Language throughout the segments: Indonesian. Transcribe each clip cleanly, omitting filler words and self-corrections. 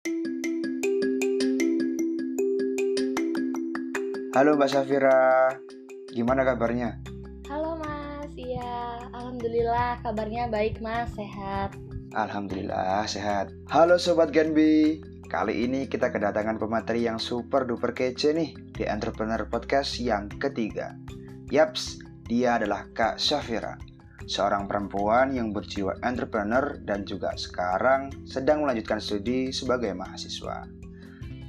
Halo Mbak Safira, gimana kabarnya? Halo Mas, iya, Alhamdulillah kabarnya baik Mas, sehat. Alhamdulillah sehat. Halo Sobat Genbi, kali ini kita kedatangan pemateri yang super duper kece nih di Entrepreneur Podcast yang ketiga. Yaps, dia adalah Kak Safira, seorang perempuan yang berjiwa entrepreneur dan juga sekarang sedang melanjutkan studi sebagai mahasiswa.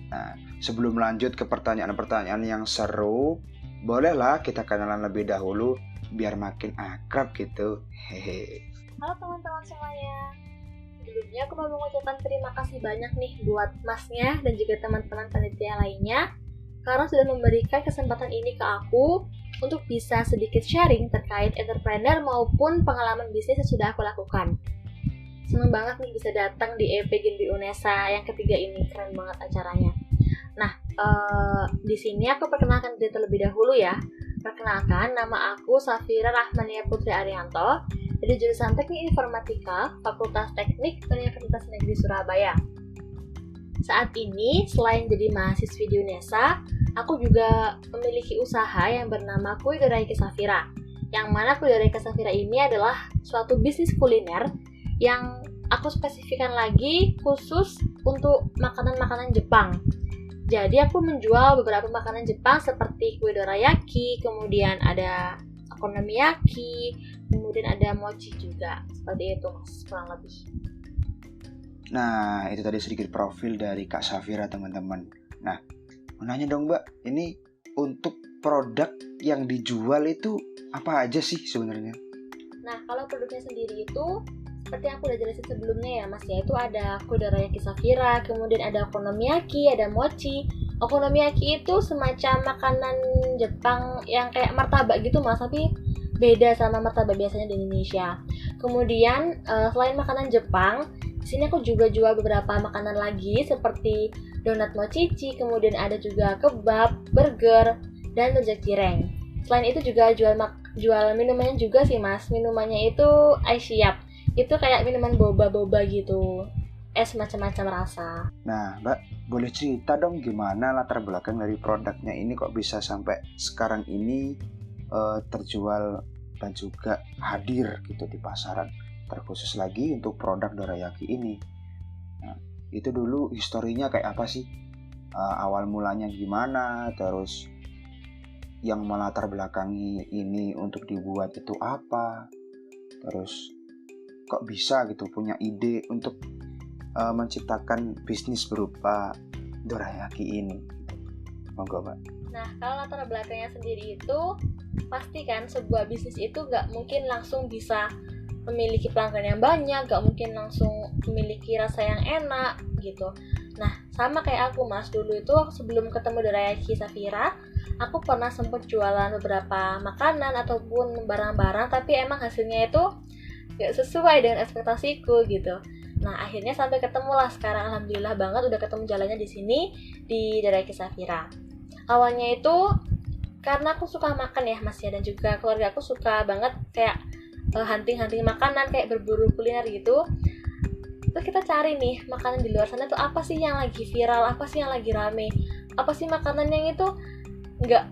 Nah, sebelum lanjut ke pertanyaan-pertanyaan yang seru, bolehlah kita kenalan lebih dahulu biar makin akrab gitu. Hehe. Halo teman-teman semuanya. Sebelumnya aku mau mengucapkan terima kasih banyak nih buat Masnya dan juga teman-teman panitia lainnya karena sudah memberikan kesempatan ini ke aku untuk bisa sedikit sharing terkait entrepreneur maupun pengalaman bisnis yang sudah aku lakukan. Seneng banget nih bisa datang di EP Genbi Unesa yang ketiga ini, keren banget acaranya. Nah, di sini aku perkenalkan diri terlebih dahulu ya. Perkenalkan, nama aku Safira Rahmania Putri Arianto dari jurusan Teknik Informatika, Fakultas Teknik Universitas Negeri Surabaya. Saat ini, selain jadi mahasiswi di UNESA, aku juga memiliki usaha yang bernama Kue Doraike Safira. Yang mana Kue Doraike Safira ini adalah suatu bisnis kuliner yang aku spesifikkan lagi khusus untuk makanan-makanan Jepang. Jadi aku menjual beberapa makanan Jepang seperti kue dorayaki, kemudian ada okonomiyaki, kemudian ada mochi juga. Seperti itu Mas, kurang lebih. Nah, itu tadi sedikit profil dari Kak Safira teman-teman. Nah, mau nanya dong Mbak, ini untuk produk yang dijual itu apa aja sih sebenarnya? Nah, kalau produknya sendiri itu seperti yang aku udah jelasin sebelumnya ya Mas, yaitu ada kue dorayaki Safira, kemudian ada okonomiyaki, ada mochi. Okonomiyaki itu semacam makanan Jepang yang kayak martabak gitu Mas, tapi beda sama martabak biasanya di Indonesia. Kemudian selain makanan Jepang, di sini aku juga jual beberapa makanan lagi seperti donat mochichi, kemudian ada juga kebab, burger, dan rujak cireng. Selain itu juga jual minumannya juga sih Mas. Minumannya itu Aisyap. Itu kayak minuman boba-boba gitu, es macam-macam rasa. Nah Mbak, boleh cerita dong gimana latar belakang dari produknya ini kok bisa sampai sekarang ini terjual dan juga hadir gitu di pasaran, terkhusus lagi untuk produk dorayaki ini. Nah, itu dulu historinya kayak apa sih? Awal mulanya gimana, terus yang melatar belakangi ini untuk dibuat itu apa, terus kok bisa gitu punya ide untuk menciptakan bisnis berupa dorayaki ini. Monggo Mbak. Nah, kalau latar belakangnya sendiri itu pasti kan sebuah bisnis itu gak mungkin langsung bisa memiliki pelanggan yang banyak, gak mungkin langsung memiliki rasa yang enak gitu. Nah, sama kayak aku Mas, dulu itu sebelum ketemu dorayaki Safira, aku pernah sempat jualan beberapa makanan ataupun barang-barang, tapi emang hasilnya itu gak sesuai dengan ekspektasiku gitu. Nah, akhirnya sampai ketemu lah sekarang, alhamdulillah banget udah ketemu jalannya di sini di Dorayaki Safira. Awalnya itu karena aku suka makan ya Mas ya, dan juga keluarga aku suka banget kayak hunting-hunting makanan, kayak berburu kuliner gitu. Terus kita cari nih makanan di luar sana tuh apa sih yang lagi viral, apa sih yang lagi rame, apa sih makanan yang itu nggak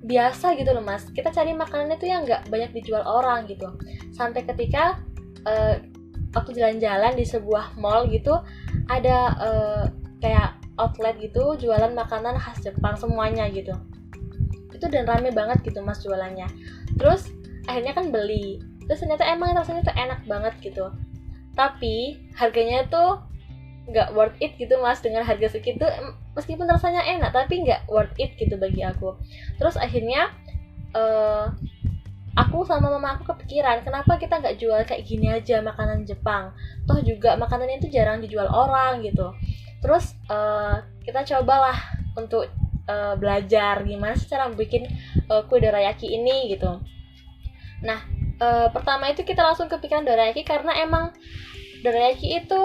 biasa gitu loh Mas. Kita cari makanan itu yang nggak banyak dijual orang gitu. Sampai ketika waktu jalan-jalan di sebuah mall gitu, ada kayak outlet gitu jualan makanan khas Jepang semuanya gitu. Itu dan rame banget gitu Mas jualannya. Terus akhirnya kan beli. Terus ternyata emang rasanya tuh enak banget gitu. Tapi harganya tuh nggak worth it gitu Mas, dengan harga segitu meskipun rasanya enak tapi nggak worth it gitu bagi aku. Terus akhirnya aku sama mama aku kepikiran, kenapa kita nggak jual kayak gini aja makanan Jepang, toh juga makanannya itu jarang dijual orang gitu. Terus kita cobalah untuk belajar gimana sih cara bikin kue dorayaki ini gitu. Nah, pertama itu kita langsung kepikiran dorayaki karena emang dorayaki itu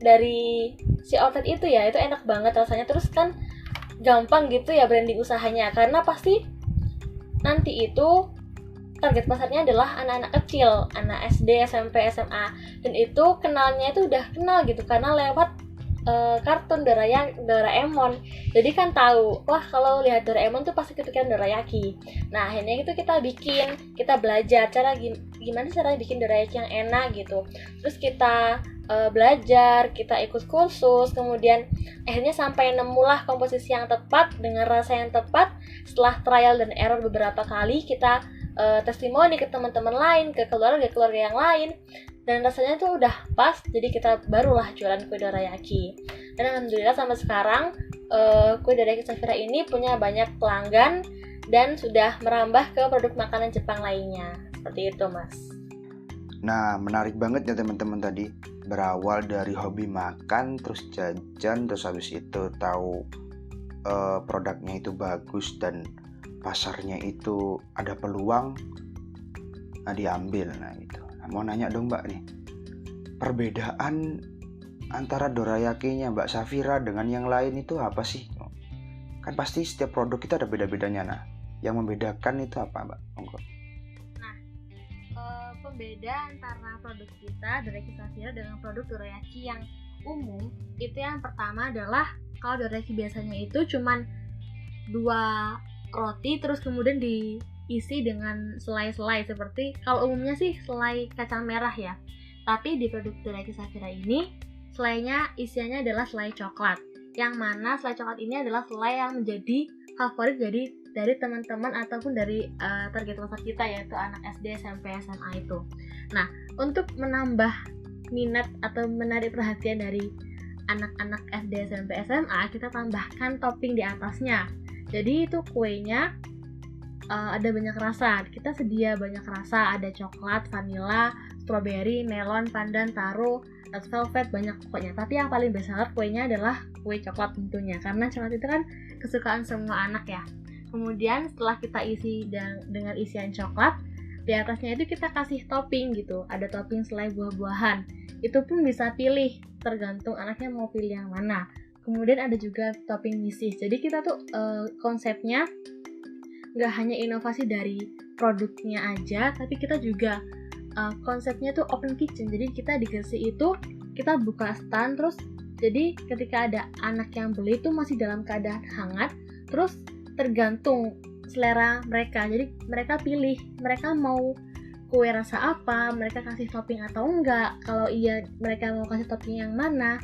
dari si outlet itu ya, itu enak banget rasanya. Terus kan gampang gitu ya branding usahanya, karena pasti nanti itu target pasarnya adalah anak-anak kecil, anak SD, SMP, SMA, dan itu kenalnya itu udah kenal gitu karena lewat kartun Doraemon. Jadi kan tahu, wah kalau lihat Doraemon tuh pasti kepikiran dorayaki. Nah akhirnya itu kita belajar gimana cara bikin dorayaki yang enak gitu. Terus kita belajar, kita ikut kursus, kemudian akhirnya sampai nemulah komposisi yang tepat dengan rasa yang tepat. Setelah trial dan error beberapa kali, kita testimoni ke teman-teman lain, ke keluarga yang lain, dan rasanya tuh udah pas, jadi kita barulah jualan kue dorayaki. Dan alhamdulillah sampai sekarang kue dorayaki Safira ini punya banyak pelanggan dan sudah merambah ke produk makanan Jepang lainnya. Seperti itu, Mas. Nah, menarik banget ya teman-teman tadi. Berawal dari hobi makan, terus jajan, terus habis itu tahu produknya itu bagus dan pasarnya itu ada peluang, nah diambil. Nah itu. Nah, mau nanya dong Mbak nih, perbedaan antara dorayakinya Mbak Safira dengan yang lain itu apa sih? Kan pasti setiap produk itu ada beda-bedanya. Nah, yang membedakan itu apa Mbak? Monggo. Pembeda antara produk kita Dorayaki Safira dengan produk dorayaki yang umum itu yang pertama adalah kalau dorayaki biasanya itu cuman 2 roti terus kemudian diisi dengan selai-selai, seperti kalau umumnya sih selai kacang merah ya. Tapi di produk Dorayaki Safira ini selainya isiannya adalah selai coklat, yang mana selai coklat ini adalah selai yang menjadi favorit dari teman-teman ataupun dari target pasar kita, yaitu anak SD, SMP, SMA itu. Nah, untuk menambah minat atau menarik perhatian dari anak-anak SD, SMP, SMA, kita tambahkan topping di atasnya. Jadi itu kuenya ada banyak rasa. Kita sedia banyak rasa, ada coklat, vanila, strawberry, melon, pandan, taro, red velvet, banyak pokoknya. Tapi yang paling bestseller kuenya adalah kue coklat tentunya, karena coklat itu kan kesukaan semua anak ya. Kemudian setelah kita isi dengan isian coklat, di atasnya itu kita kasih topping gitu. Ada topping selai buah-buahan. Itu pun bisa pilih, tergantung anaknya mau pilih yang mana. Kemudian ada juga topping misis. Jadi kita tuh konsepnya nggak hanya inovasi dari produknya aja, tapi kita juga konsepnya tuh open kitchen. Jadi kita di Gresik itu kita buka stand, terus jadi ketika ada anak yang beli itu masih dalam keadaan hangat, terus tergantung selera mereka. Jadi mereka pilih, mereka mau kue rasa apa, mereka kasih topping atau enggak. Kalau iya, mereka mau kasih topping yang mana.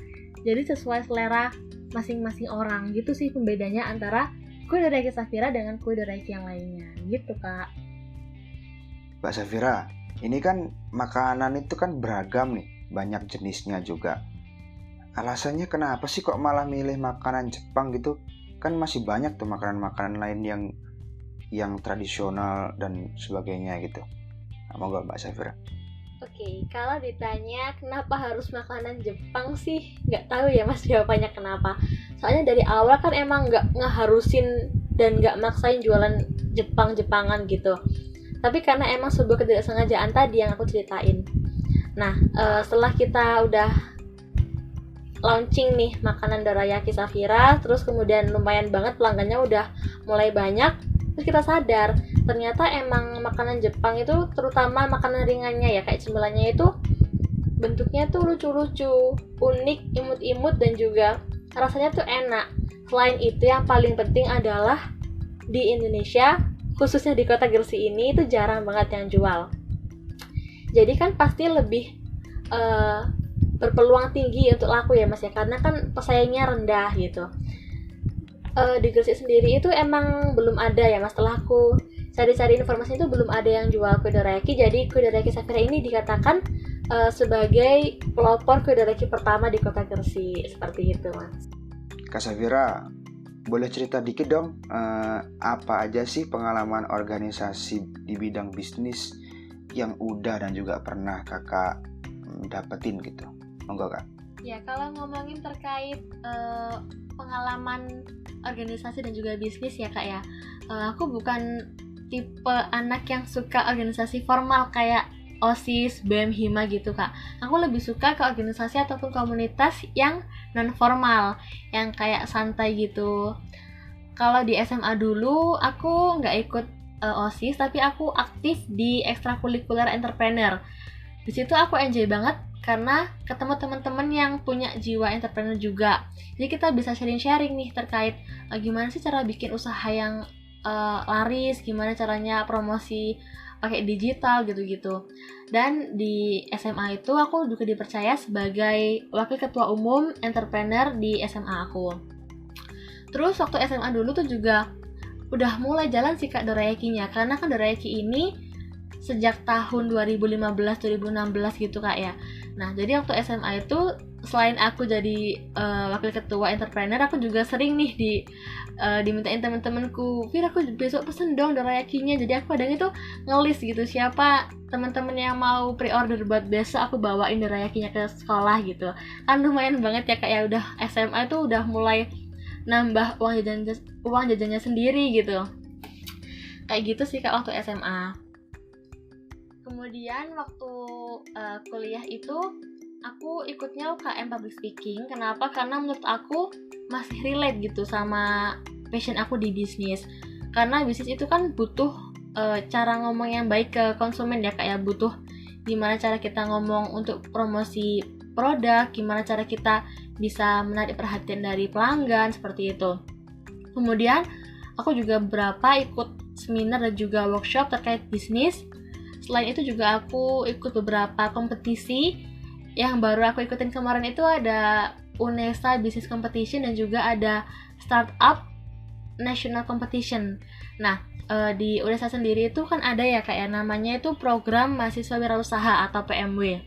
Jadi sesuai selera masing-masing orang. Gitu sih pembedanya antara kue dorayaki Safira dengan kue dorayaki yang lainnya. Gitu, Kak. Mbak Safira, ini kan makanan itu kan beragam nih, banyak jenisnya juga. Alasannya kenapa sih kok malah milih makanan Jepang gitu? Kan masih banyak tuh makanan-makanan lain yang tradisional dan sebagainya gitu. Nah, monggo Mbak Safira. Oke, kalau ditanya kenapa harus makanan Jepang sih, nggak tahu ya Mas jawabannya kenapa. Soalnya dari awal kan emang nggak ngeharusin dan nggak maksain jualan Jepang-Jepangan gitu. Tapi karena emang sebuah ketidaksengajaan tadi yang aku ceritain. Nah, setelah kita udah launching nih makanan dorayaki Safira, terus kemudian lumayan banget pelanggannya udah mulai banyak, terus kita sadar ternyata emang makanan Jepang itu, terutama makanan ringannya ya kayak cemilannya itu bentuknya tuh lucu-lucu, unik, imut-imut, dan juga rasanya tuh enak. Selain itu yang paling penting adalah di Indonesia, khususnya di kota Gresik ini itu jarang banget yang jual. Jadi kan pasti lebih berpeluang tinggi untuk laku ya Mas ya, karena kan pesaingnya rendah gitu. Di Gresik sendiri itu emang belum ada ya Mas, setelah aku cari-cari informasi itu belum ada yang jual kue dorayaki. Jadi kue dorayaki Safira ini dikatakan sebagai pelopor kue dorayaki pertama di kota Gresik, seperti itu Mas. Kak Safira, boleh cerita dikit dong, apa aja sih pengalaman organisasi di bidang bisnis yang udah dan juga pernah kakak dapetin gitu? Monggo Kak. Ya, kalau ngomongin terkait pengalaman organisasi dan juga bisnis ya Kak ya, aku bukan tipe anak yang suka organisasi formal kayak OSIS, BEM, HIMA gitu Kak. Aku lebih suka ke organisasi ataupun komunitas yang non formal, yang kayak santai gitu. Kalau di SMA dulu aku nggak ikut OSIS, tapi aku aktif di ekstrakurikuler entrepreneur. Di situ aku enjoy banget karena ketemu teman-teman yang punya jiwa entrepreneur juga. Jadi kita bisa sharing-sharing nih terkait gimana sih cara bikin usaha yang laris, gimana caranya promosi pakai digital gitu-gitu. Dan di SMA itu aku juga dipercaya sebagai wakil ketua umum entrepreneur di SMA aku. Terus waktu SMA dulu tuh juga udah mulai jalan sih Kak Dorayaki-nya, karena kan Dorayaki ini sejak tahun 2015-2016 gitu Kak ya. Nah, jadi waktu SMA itu selain aku jadi wakil ketua entrepreneur, aku juga sering nih dimintain teman-temanku, "Fir, aku besok pesen dong Dorayaki-nya." Jadi aku kadang itu ngelis gitu siapa teman-teman yang mau pre-order buat besok aku bawain Dorayaki-nya ke sekolah gitu. Kan lumayan banget ya Kak ya, udah SMA itu udah mulai nambah uang jajannya sendiri gitu. Kayak gitu sih Kak waktu SMA. Kemudian waktu kuliah itu aku ikutnya UKM Public Speaking. Kenapa? Karena menurut aku masih relate gitu sama passion aku di bisnis. Karena bisnis itu kan butuh cara ngomong yang baik ke konsumen ya Kak ya. Butuh gimana cara kita ngomong untuk promosi produk, gimana cara kita bisa menarik perhatian dari pelanggan, seperti itu. Kemudian aku juga beberapa ikut seminar dan juga workshop terkait bisnis. Selain itu juga aku ikut beberapa kompetisi. Yang baru aku ikutin kemarin itu ada UNESA Business Competition dan juga ada Startup National Competition. Nah, di UNESA sendiri itu kan ada ya kayak namanya itu Program Mahasiswa Wirausaha atau PMW.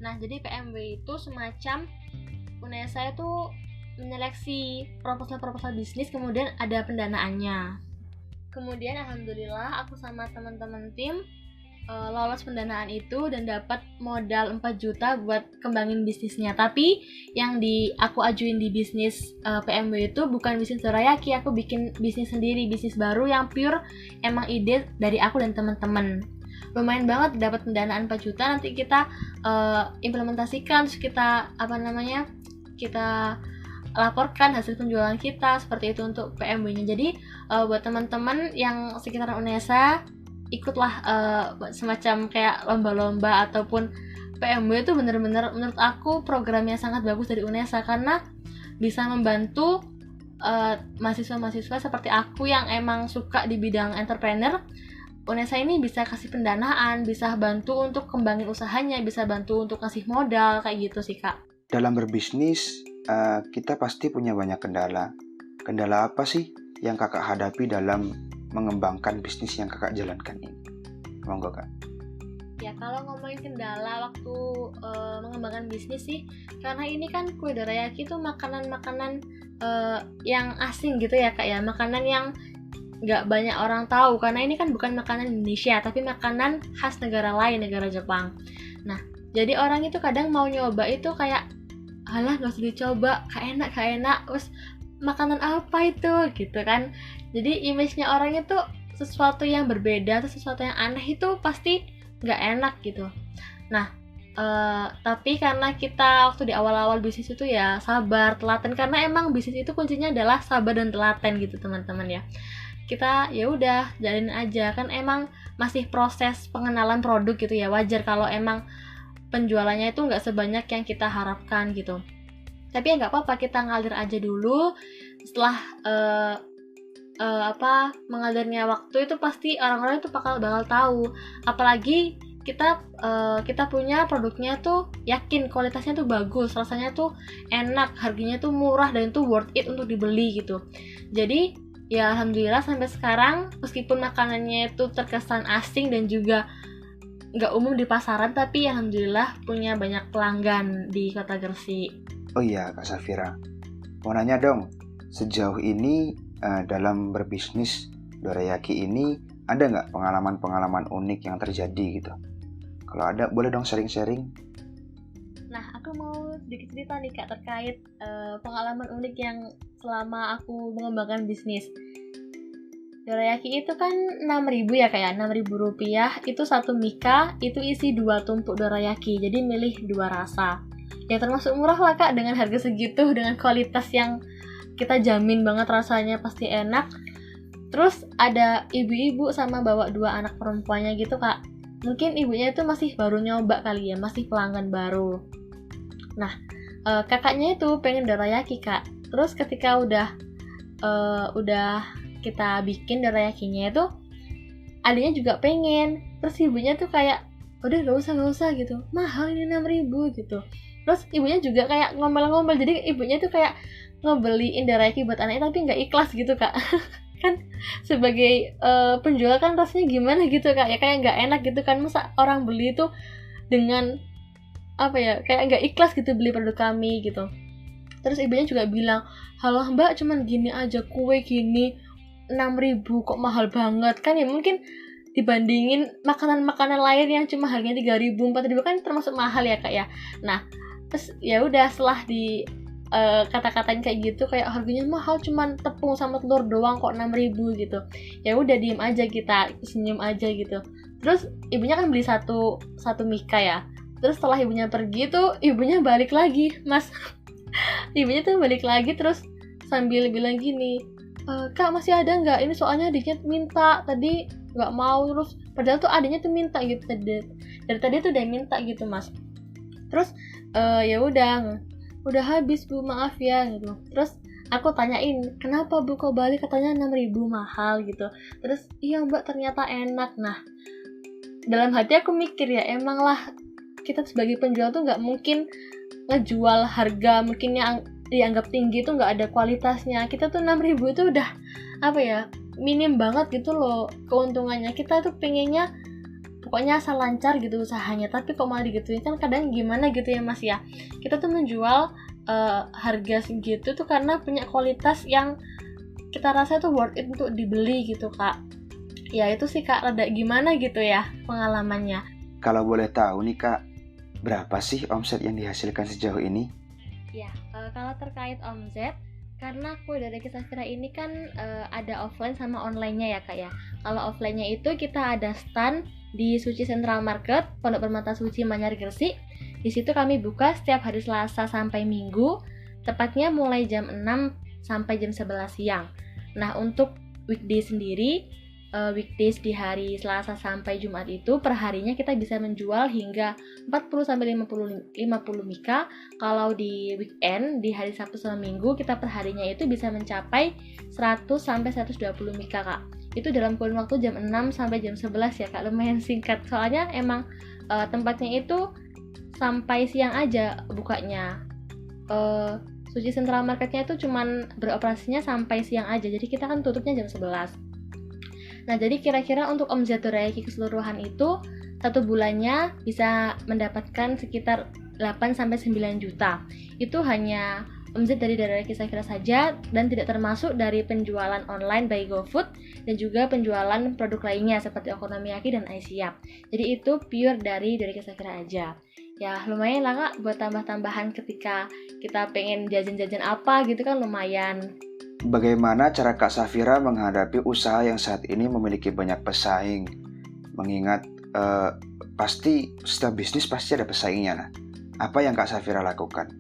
Nah, jadi PMW itu semacam UNESA itu menyeleksi proposal-proposal bisnis, kemudian ada pendanaannya. Kemudian alhamdulillah aku sama teman-teman tim lolos pendanaan itu dan dapat modal 4 juta buat kembangin bisnisnya. Tapi yang aku ajuin di bisnis PMW itu bukan bisnis Dorayaki, aku bikin bisnis sendiri, bisnis baru yang pure emang ide dari aku dan teman-teman. Lumayan banget dapat pendanaan 4 juta, nanti kita implementasikan, terus kita kita laporkan hasil penjualan kita seperti itu untuk PMW-nya. Jadi buat teman-teman yang sekitaran UNESA ikutlah semacam kayak lomba-lomba ataupun PMW itu bener-bener menurut aku programnya sangat bagus dari UNESA karena bisa membantu mahasiswa-mahasiswa seperti aku yang emang suka di bidang entrepreneur. UNESA ini bisa kasih pendanaan, bisa bantu untuk kembangin usahanya, bisa bantu untuk kasih modal, kayak gitu sih Kak. Dalam berbisnis, kita pasti punya banyak kendala. Kendala apa sih yang kakak hadapi dalam mengembangkan bisnis yang kakak jalankan ini? Monggo Kak. Ya, kalau ngomongin kendala waktu mengembangkan bisnis sih, karena ini kan kue dorayaki itu makanan-makanan yang asing gitu ya Kak ya, makanan yang nggak banyak orang tahu, karena ini kan bukan makanan Indonesia, tapi makanan khas negara lain, negara Jepang. Nah, jadi orang itu kadang mau nyoba itu kayak, alah nggak usah dicoba, kayak enak, terus makanan apa itu gitu kan. Jadi image-nya orang itu sesuatu yang berbeda atau sesuatu yang aneh itu pasti nggak enak gitu. Nah, tapi karena kita waktu di awal-awal bisnis itu ya sabar, telaten, karena emang bisnis itu kuncinya adalah sabar dan telaten gitu teman-teman ya. Kita ya udah jalanin aja, kan emang masih proses pengenalan produk gitu ya, wajar kalau emang penjualannya itu nggak sebanyak yang kita harapkan gitu. Tapi ya nggak apa-apa, kita ngalir aja dulu. Setelah mengalirnya waktu itu pasti orang-orang itu bakal tahu. Apalagi kita punya produknya tuh yakin kualitasnya tuh bagus, rasanya tuh enak, harganya tuh murah dan itu worth it untuk dibeli gitu. Jadi ya alhamdulillah sampai sekarang meskipun makanannya itu terkesan asing dan juga nggak umum di pasaran, tapi alhamdulillah punya banyak pelanggan di Kota Gresik. Oh iya Kak Safira, mau nanya dong, sejauh ini dalam berbisnis dorayaki ini ada nggak pengalaman-pengalaman unik yang terjadi gitu? Kalau ada boleh dong sharing-sharing. Nah, aku mau sedikit cerita nih Kak terkait pengalaman unik yang selama aku mengembangkan bisnis. Dorayaki itu kan 6.000 ya kayak 6.000 rupiah, itu satu mika, itu isi 2 tumpuk dorayaki, jadi milih 2 rasa. Ya termasuk murah lah Kak, dengan harga segitu, dengan kualitas yang kita jamin banget rasanya pasti enak. Terus ada ibu-ibu sama bawa 2 anak perempuannya gitu Kak. mungkin ibunya itu masih baru nyoba kali ya, masih pelanggan baru. Nah, kakaknya itu pengen dorayaki Kak. Terus ketika udah kita bikin dorayakinya itu, adiknya juga pengen. Terus ibunya tuh kayak, udah gak usah gitu, mahal ini 6.000 gitu. Terus ibunya juga kayak ngomel-ngomel, jadi ibunya tuh kayak ngebeliin dorayaki buat anaknya tapi nggak ikhlas gitu Kak. Kan sebagai penjual kan rasanya gimana gitu Kak, ya kayak nggak enak gitu kan, masa orang beli itu dengan apa ya, kayak nggak ikhlas gitu beli produk kami gitu. Terus ibunya juga bilang, halah mbak cuman gini aja, kue gini 6.000 kok mahal banget kan ya, mungkin dibandingin makanan-makanan lain yang cuma harganya 3.000, 4.000 kan termasuk mahal ya Kak ya. Nah terus ya udah, setelah di kata-katain kayak gitu, kayak harganya mahal cuman tepung sama telur doang kok 6.000 gitu. Ya udah diem aja, kita senyum aja gitu. Terus ibunya kan beli satu mika ya. Terus setelah ibunya pergi tuh, ibunya balik lagi Mas. Ibunya tuh balik lagi terus sambil bilang gini, Kak masih ada nggak, ini soalnya adiknya minta tadi nggak mau. Terus padahal tuh adiknya tuh minta gitu, dari tadi tuh udah minta gitu Mas. Terus ya udah habis Bu, maaf ya gitu. Terus aku tanyain, kenapa Bu kok balik, katanya 6.000 mahal gitu. Terus iya mbak ternyata enak. Nah dalam hati aku mikir ya, emang lah kita sebagai penjual tuh nggak mungkin ngejual harga mungkin yang dianggap tinggi itu nggak ada kualitasnya. Kita tuh 6.000 itu udah apa ya, minim banget gitu loh keuntungannya. Kita tuh pengennya pokoknya asal lancar gitu usahanya, tapi kok malah digituin kan kadang gimana gitu ya Mas ya. Kita tuh menjual harga segitu tuh karena punya kualitas yang kita rasa tuh worth it untuk dibeli gitu Kak. Ya itu sih Kak, rada gimana gitu ya pengalamannya. Kalau boleh tahu nih Kak, berapa sih omset yang dihasilkan sejauh ini? Ya, kalau terkait omset, karena kue dorayaki Safira ini kan ada offline sama online-nya ya Kak ya. Kalau offline-nya itu kita ada stand di Suci Central Market, Pondok Permata Suci Manyar Gresik. Di situ kami buka setiap hari Selasa sampai Minggu, tepatnya mulai jam 6 sampai jam 11 siang. Nah, untuk weekday sendiri, weekdays di hari Selasa sampai Jumat itu perharinya kita bisa menjual hingga 40 sampai 50 mika. Kalau di weekend di hari Sabtu sama Minggu kita perharinya itu bisa mencapai 100 sampai 120 mika Kak. Itu dalam kurun waktu jam 6 sampai jam 11 ya Kak, lumayan singkat. Soalnya emang tempatnya itu sampai siang aja bukanya. Suci Central Marketnya itu cuman beroperasinya sampai siang aja, jadi kita kan tutupnya jam 11. Nah, jadi kira-kira untuk omset dorayaki keseluruhan itu satu bulannya bisa mendapatkan sekitar 8 sampai 9 juta. Itu hanya omset dari dorayaki Safira saja dan tidak termasuk dari penjualan online by GoFood dan juga penjualan produk lainnya seperti okonomiyaki dan Aisyap. Jadi itu pure dari dorayaki Safira aja. Ya lumayan lah Kak buat tambah-tambahan ketika kita pengen jajan-jajan apa gitu kan, lumayan. Bagaimana cara Kak Safira menghadapi usaha yang saat ini memiliki banyak pesaing? Mengingat pasti setiap bisnis pasti ada pesaingnya. Nah, apa yang Kak Safira lakukan?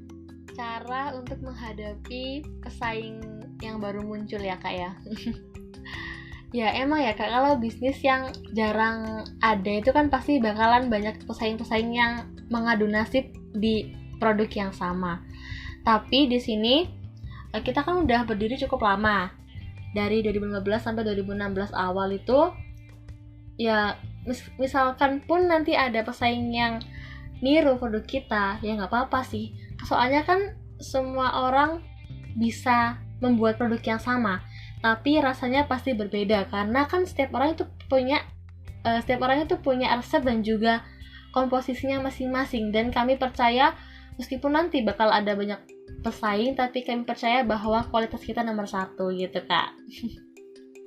Cara untuk menghadapi pesaing yang baru muncul ya Kak ya. Ya emang ya Kak, kalau bisnis yang jarang ada itu kan pasti bakalan banyak pesaing-pesaing yang mengadu nasib di produk yang sama. Tapi di sini kita kan udah berdiri cukup lama, dari 2015 sampai 2016 awal itu ya, misalkan pun nanti ada pesaing yang niru produk kita, ya nggak apa-apa sih, soalnya kan semua orang bisa membuat produk yang sama, tapi rasanya pasti berbeda karena kan setiap orang itu punya resep dan juga komposisinya masing-masing. Dan kami percaya meskipun nanti bakal ada banyak pesaing, tapi kami percaya bahwa kualitas kita nomor 1 gitu Kak.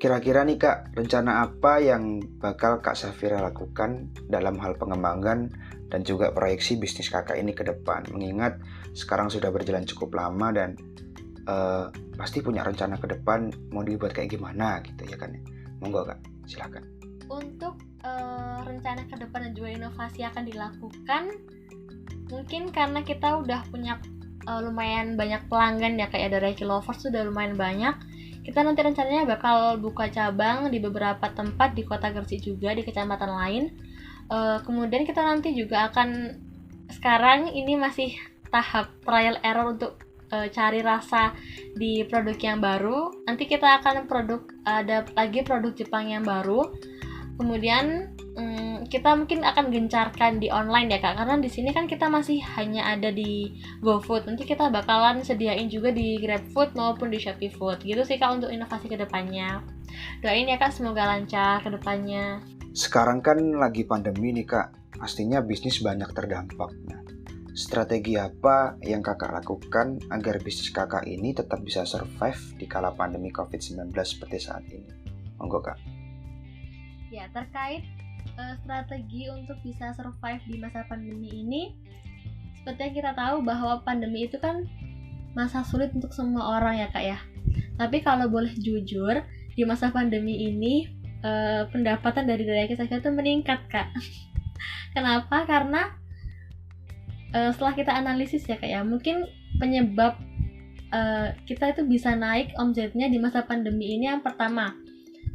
Kira-kira nih Kak, rencana apa yang bakal Kak Safira lakukan dalam hal pengembangan dan juga proyeksi bisnis kakak ini ke depan? Mengingat sekarang sudah berjalan cukup lama dan pasti punya rencana ke depan mau dibuat kayak gimana gitu ya kan? Monggo Kak, silakan. Untuk rencana ke depan dan juga inovasi akan dilakukan, mungkin karena kita udah punya lumayan banyak pelanggan ya kayak Dorayaki Lovers sudah lumayan banyak. Kita nanti rencananya bakal buka cabang di beberapa tempat di Kota Gresik juga, di kecamatan lain. Kemudian kita nanti juga akan, sekarang ini masih tahap trial error untuk cari rasa di produk yang baru. Nanti kita akan ada lagi produk Jepang yang baru. Kemudian kita mungkin akan gencarkan di online ya Kak, karena di sini kan kita masih hanya ada di GoFood. Nanti kita bakalan sediain juga di GrabFood maupun di Shopee Food. Gitu sih Kak untuk inovasi kedepannya. Doain ya Kak, semoga lancar kedepannya. Sekarang kan lagi pandemi nih Kak, pastinya bisnis banyak terdampak. Nah, strategi apa yang Kakak lakukan agar bisnis Kakak ini tetap bisa survive di kala pandemi COVID-19 seperti saat ini? Monggo Kak. Ya, terkait strategi untuk bisa survive di masa pandemi ini, seperti yang kita tahu bahwa pandemi itu kan masa sulit untuk semua orang ya Kak ya. Tapi kalau boleh jujur, di masa pandemi ini pendapatan dari Dorayaki Safira itu meningkat Kak. Kenapa? Karena setelah kita analisis ya Kak ya, mungkin penyebab kita itu bisa naik omsetnya di masa pandemi ini yang pertama,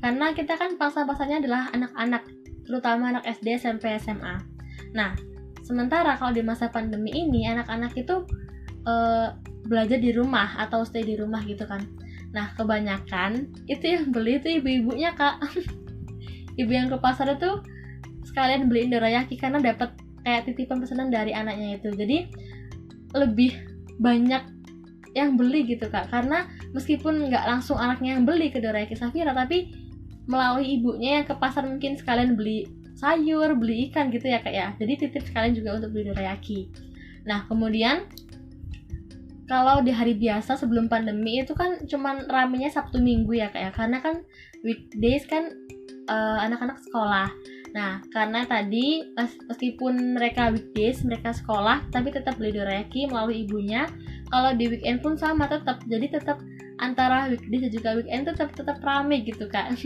karena kita kan pasarnya adalah anak-anak, terutama anak SD, SMP, SMA. Nah, sementara kalau di masa pandemi ini anak-anak itu belajar di rumah atau stay di rumah gitu kan. Nah, kebanyakan itu yang beli itu ibu-ibunya Kak. Ibu yang ke pasar itu sekalian beliin dorayaki karena dapat kayak titipan pesanan dari anaknya itu. Jadi lebih banyak yang beli gitu Kak, karena meskipun nggak langsung anaknya yang beli ke Dorayaki Safira, tapi melalui ibunya yang ke pasar mungkin sekalian beli sayur, beli ikan gitu ya Kak ya. Jadi titip sekalian juga untuk beli dorayaki. Nah, kemudian kalau di hari biasa sebelum pandemi itu kan cuman ramenya Sabtu Minggu ya Kak ya, karena kan weekdays kan anak-anak sekolah. Nah, karena tadi meskipun mereka weekdays, mereka sekolah, tapi tetap beli dorayaki melalui ibunya. Kalau di weekend pun sama tetap, jadi tetap antara weekdays dan juga weekend tetap rame gitu Kak.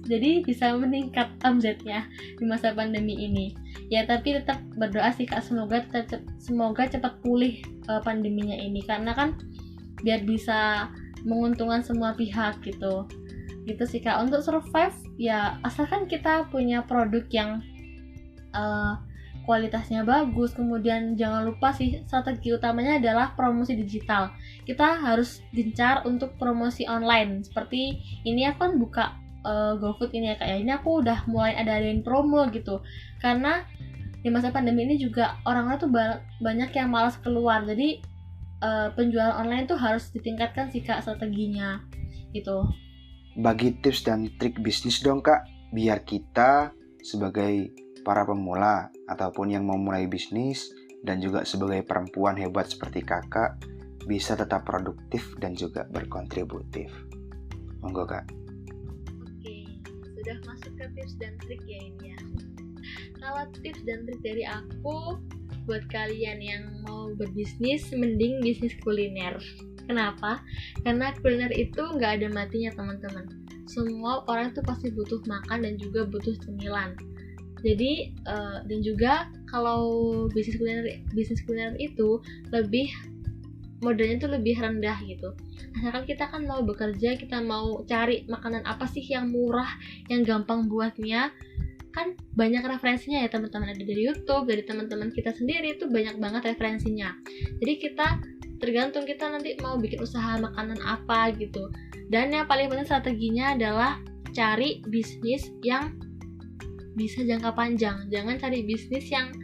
Jadi bisa meningkat omsetnya di masa pandemi ini. Ya, tapi tetap berdoa sih Kak, semoga cepat pulih pandeminya ini, karena kan biar bisa menguntungkan semua pihak gitu. Gitu sih Kak. Untuk survive ya asalkan kita punya produk yang kualitasnya bagus. Kemudian jangan lupa sih, strategi utamanya adalah promosi digital. Kita harus gencar untuk promosi online. Seperti ini aku kan buka GoFood ini ya Kak ya. Ini aku udah mulai adain promo gitu. Karena di masa pandemi ini juga orang-orang tuh banyak yang malas keluar. Jadi penjualan online tuh harus ditingkatkan sih Kak strateginya gitu. Bagi tips dan trik bisnis dong Kak, biar kita sebagai para pemula ataupun yang mau mulai bisnis dan juga sebagai perempuan hebat seperti Kakak bisa tetap produktif dan juga berkontributif. Monggo Kak. Oke, sudah masuk ke tips dan trik ya ini ya. Kalau tips dan trik dari aku buat kalian yang mau berbisnis, mending bisnis kuliner. Kenapa? Karena kuliner itu nggak ada matinya teman-teman. Semua orang itu pasti butuh makan dan juga butuh cemilan. Jadi dan juga kalau bisnis kuliner itu lebih modalnya tuh lebih rendah gitu. Asalkan kita kan mau bekerja, kita mau cari makanan apa sih yang murah, yang gampang buatnya, kan banyak referensinya ya teman-teman, ada dari YouTube, dari teman-teman kita sendiri itu banyak banget referensinya. Jadi kita tergantung kita nanti mau bikin usaha makanan apa gitu. Dan yang paling penting strateginya adalah cari bisnis yang bisa jangka panjang. Jangan cari bisnis yang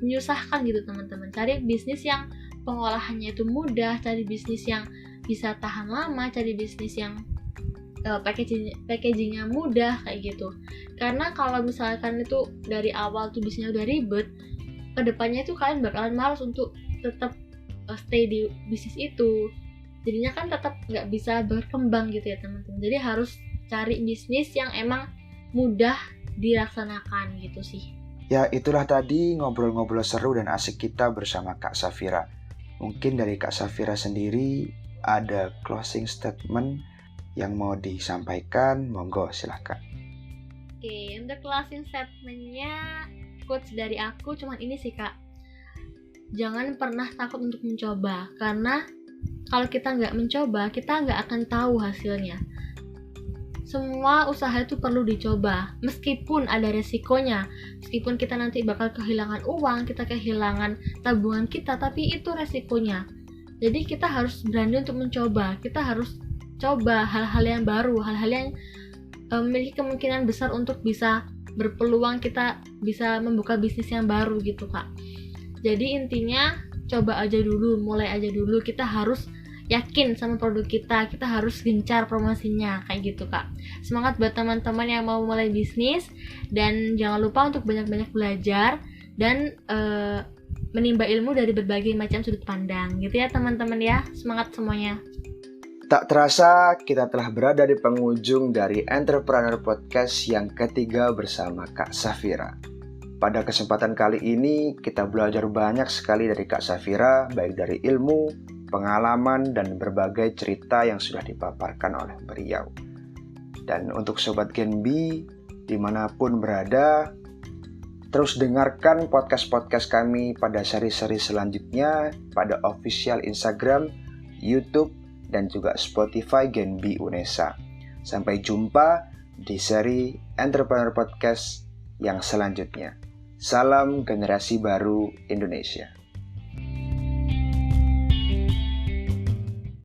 menyusahkan gitu teman-teman. Cari bisnis yang pengolahannya itu mudah, cari bisnis yang bisa tahan lama, cari bisnis yang packagingnya mudah kayak gitu. Karena kalau misalkan itu dari awal tuh bisnisnya udah ribet, kedepannya itu kalian bakalan malas untuk tetap stay di bisnis itu. Jadinya kan tetap nggak bisa berkembang gitu ya teman-teman. Jadi harus cari bisnis yang emang mudah dilaksanakan gitu sih. Ya, itulah tadi ngobrol-ngobrol seru dan asik kita bersama Kak Safira. Mungkin dari Kak Safira sendiri ada closing statement yang mau disampaikan, monggo silahkan. Oke, untuk closing statementnya quotes dari aku cuman ini sih Kak. Jangan pernah takut untuk mencoba, karena kalau kita nggak mencoba, kita nggak akan tahu hasilnya. semua usaha itu perlu dicoba, meskipun ada resikonya, meskipun kita nanti bakal kehilangan uang, kita kehilangan tabungan kita, tapi itu resikonya. Jadi kita harus berani untuk mencoba, kita harus coba hal-hal yang baru, hal-hal yang memiliki kemungkinan besar untuk bisa berpeluang kita bisa membuka bisnis yang baru gitu Kak. Jadi intinya coba aja dulu, mulai aja dulu, kita harus yakin sama produk kita harus gencar promosinya kayak gitu Kak. Semangat buat teman-teman yang mau mulai bisnis, dan jangan lupa untuk banyak-banyak belajar dan menimba ilmu dari berbagai macam sudut pandang gitu ya teman-teman ya. Semangat semuanya. Tak terasa kita telah berada di penghujung dari Entrepreneur Podcast yang ketiga bersama Kak Safira. Pada kesempatan kali ini kita belajar banyak sekali dari Kak Safira, baik dari ilmu, pengalaman, dan berbagai cerita yang sudah dipaparkan oleh beliau. Dan untuk Sobat Gen B, dimanapun berada, terus dengarkan podcast-podcast kami pada seri-seri selanjutnya pada official Instagram, YouTube, dan juga Spotify Gen B Unesa. Sampai jumpa di seri Entrepreneur Podcast yang selanjutnya. Salam generasi baru Indonesia.